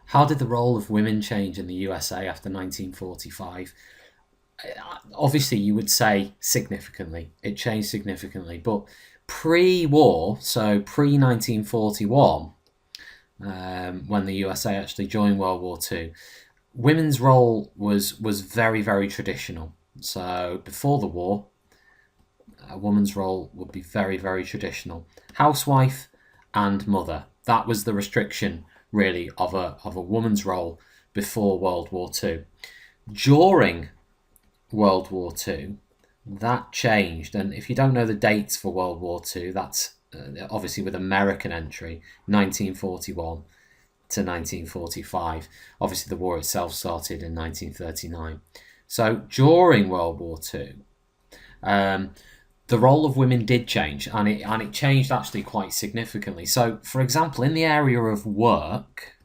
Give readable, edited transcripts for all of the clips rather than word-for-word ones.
How did the role of women change in the USA after 1945? Obviously, you would say significantly. It changed significantly, but pre-war, so pre 1941, when the USA actually joined World War Two, women's role was very very traditional. So before the war, a woman's role would be very very traditional: housewife and mother. That was the restriction really of a woman's role before World War Two. During World War Two, that changed. And if you don't know the dates for World War Two, that's obviously with American entry, 1941 to 1945. Obviously, the war itself started in 1939. So during World War Two, um, the role of women did change, and it changed actually quite significantly. So, for example, in the area of work,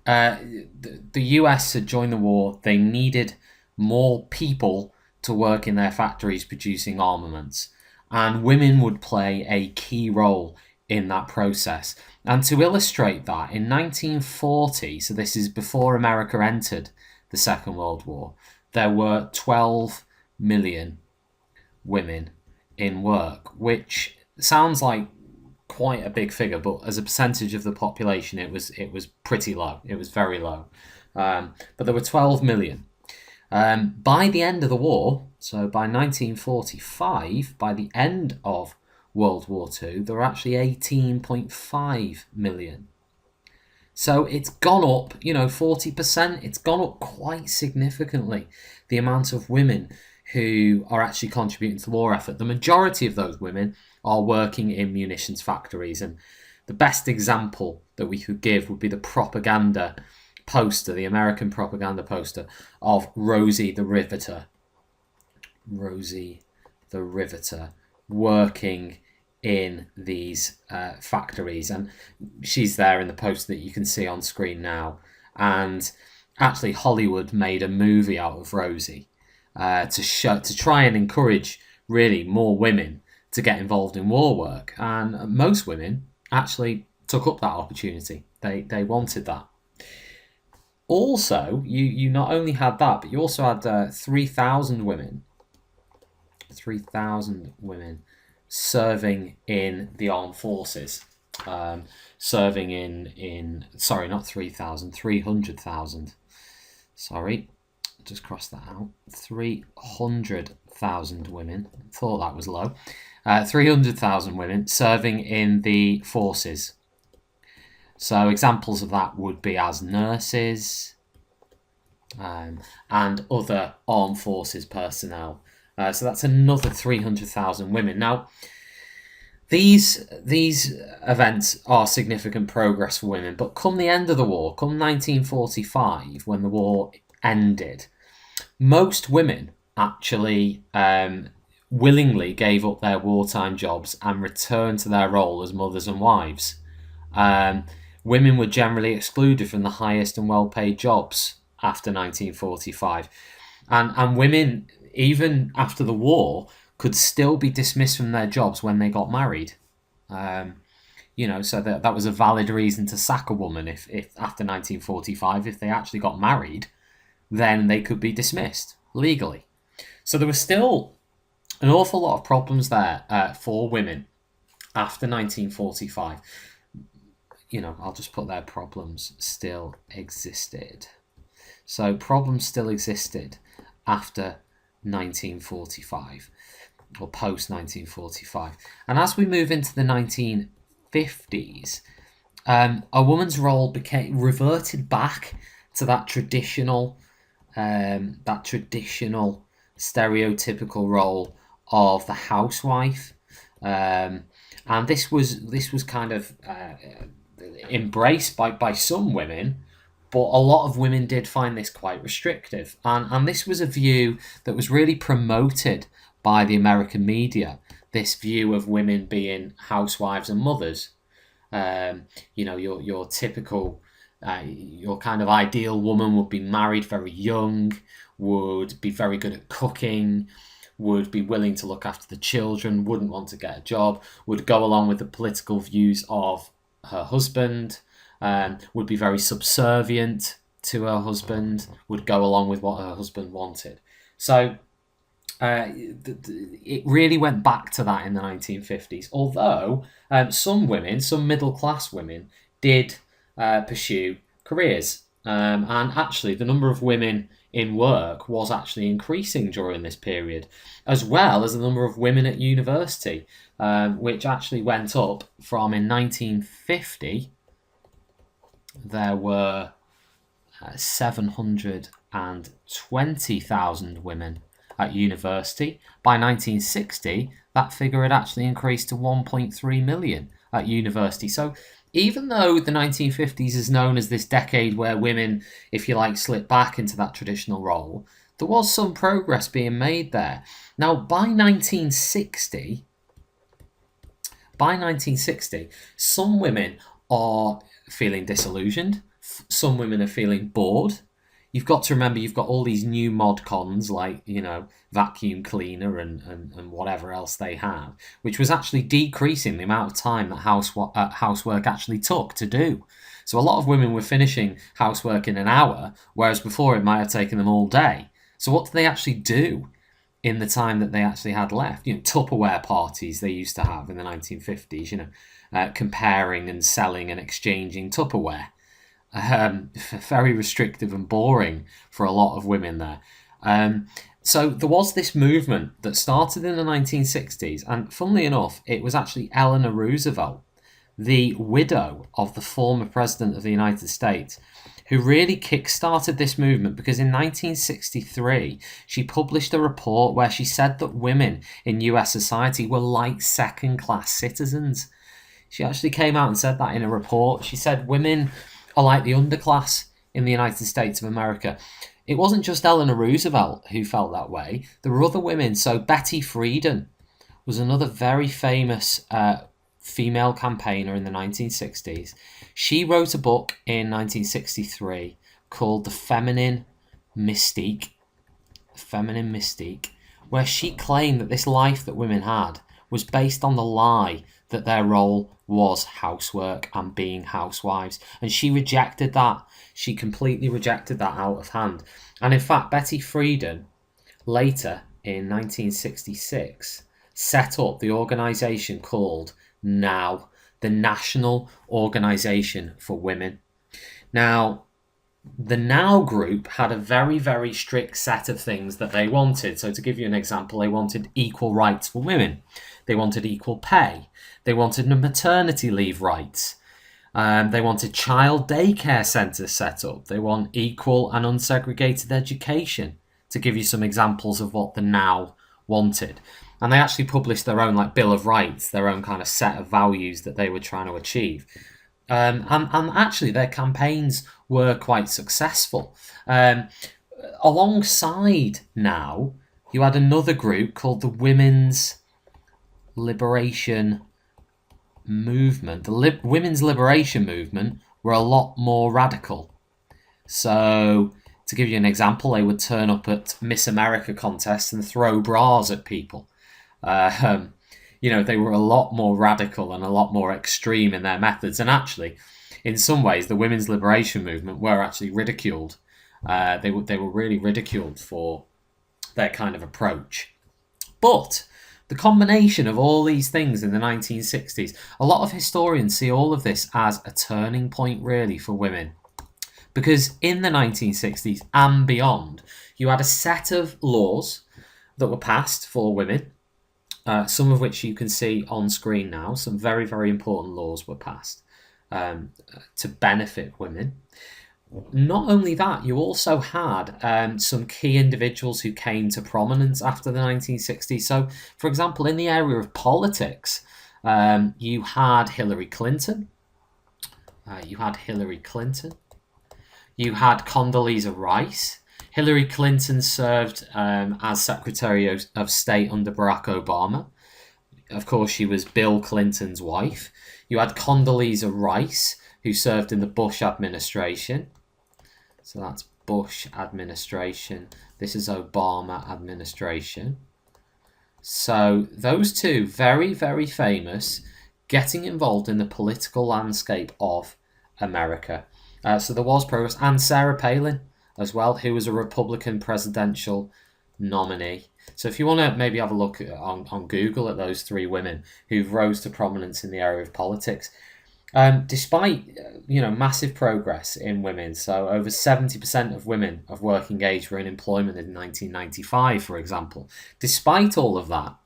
the US had joined the war. They needed more people to work in their factories producing armaments, and women would play a key role in that process. And to illustrate that, in 1940, so this is before America entered the Second World War, there were 12 million women in work, which sounds like quite a big figure, but as a percentage of the population, it was pretty low. It was very low. But there were 12 million. By the end of the war, so by 1945, by the end of World War Two, there were actually 18.5 million. So it's gone up, 40%. It's gone up quite significantly, the amount of women who are actually contributing to the war effort. The majority of those women are working in munitions factories. And the best example that we could give would be the propaganda poster, the American propaganda poster of Rosie the Riveter. Rosie the Riveter working in these factories. And she's there in the poster that you can see on screen now. And actually, Hollywood made a movie out of Rosie to try and encourage really more women to get involved in war work. And most women actually took up that opportunity. They wanted that. Also, you not only had that, but you also had 3,000 women. 3,000 women serving in the armed forces. Serving in sorry, not 3,000, 300,000. Sorry, just cross that out. 300,000 women. Thought that was low. 300,000 women serving in the forces. So examples of that would be as nurses and other armed forces personnel. So that's another 300,000 women. Now, these events are significant progress for women, but come the end of the war, come 1945, when the war ended, most women actually willingly gave up their wartime jobs and returned to their role as mothers and wives. Women were generally excluded from the highest and well-paid jobs after 1945. And women, even after the war, could still be dismissed from their jobs when they got married. So that was a valid reason to sack a woman if after 1945, if they actually got married, then they could be dismissed legally. So there was still an awful lot of problems there for women after 1945. I'll just put there problems still existed. So problems still existed after 1945 or post 1945. And as we move into the 1950s, a woman's role reverted back to that traditional stereotypical role of the housewife, and this was kind of embraced by some women, but a lot of women did find this quite restrictive, and this was a view that was really promoted by the American media. This view of women being housewives and mothers. Your typical, your kind of ideal woman would be married very young, would be very good at cooking, would be willing to look after the children, wouldn't want to get a job, would go along with the political views of her husband, would be very subservient to her husband, would go along with what her husband wanted. So it really went back to that in the 1950s. Although some women, some middle-class women, did pursue careers. And actually, the number of women in work was actually increasing during this period, as well as the number of women at university, which actually went up from in 1950, there were 720,000 women at university. By 1960, that figure had actually increased to 1.3 million at university. So even though the 1950s is known as this decade where women, if you like, slipped back into that traditional role, there was some progress being made there. Now, by 1960, some women are feeling disillusioned. Some women are feeling bored. You've got to remember you've got all these new mod cons like, vacuum cleaner and whatever else they have, which was actually decreasing the amount of time that housework actually took to do. So a lot of women were finishing housework in an hour, whereas before it might have taken them all day. So what do they actually do in the time that they actually had left? Tupperware parties they used to have in the 1950s, comparing and selling and exchanging Tupperware. Very restrictive and boring for a lot of women there. So there was this movement that started in the 1960s, and funnily enough, it was actually Eleanor Roosevelt, the widow of the former president of the United States, who really kick-started this movement, because in 1963 she published a report where she said that women in US society were like second-class citizens. She actually came out and said that in a report. She said women are like the underclass in the United States of America. It wasn't just Eleanor Roosevelt who felt that way. There were other women. So Betty Friedan was another very famous female campaigner in the 1960s. She wrote a book in 1963 called The Feminine Mystique, where she claimed that this life that women had was based on the lie that their role was housework and being housewives. And she rejected that. She completely rejected that out of hand. And in fact, Betty Friedan, later in 1966, set up the organisation called NOW, the National Organisation for Women. Now, the NOW group had a very, very strict set of things that they wanted. So to give you an example, they wanted equal rights for women. They wanted equal pay. They wanted maternity leave rights. They wanted child daycare centres set up. They want equal and unsegregated education, to give you some examples of what the NOW wanted. And they actually published their own Bill of Rights, their own kind of set of values that they were trying to achieve. And actually their campaigns were quite successful. Alongside NOW, you had another group called the Women's Liberation Movement. The Women's Liberation Movement were a lot more radical. So, to give you an example, they would turn up at Miss America contests and throw bras at people. They were a lot more radical and a lot more extreme in their methods. And actually, in some ways, the Women's Liberation Movement were actually ridiculed. They were really ridiculed for their kind of approach. But the combination of all these things in the 1960s, a lot of historians see all of this as a turning point, really, for women. Because in the 1960s and beyond, you had a set of laws that were passed for women, some of which you can see on screen now. Some very, very important laws were passed to benefit women. Not only that, you also had some key individuals who came to prominence after the 1960s. So, for example, in the area of politics, you had Hillary Clinton. You had Condoleezza Rice. Hillary Clinton served as Secretary of State under Barack Obama. Of course, she was Bill Clinton's wife. You had Condoleezza Rice, who served in the Bush administration. So that's Bush administration. This is Obama administration. So those two, very, very famous, getting involved in the political landscape of America. So there was progress, and Sarah Palin as well, who was a Republican presidential nominee. So if you want to maybe have a look on Google at those three women who've rose to prominence in the area of politics, despite massive progress in women, so over 70% of women of working age were in employment in 1995, for example. Despite all of that,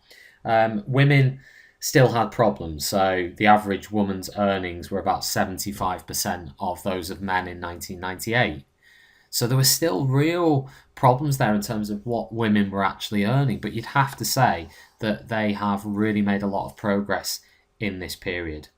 women still had problems. So the average woman's earnings were about 75% of those of men in 1998. So there were still real problems there in terms of what women were actually earning. But you'd have to say that they have really made a lot of progress in this period.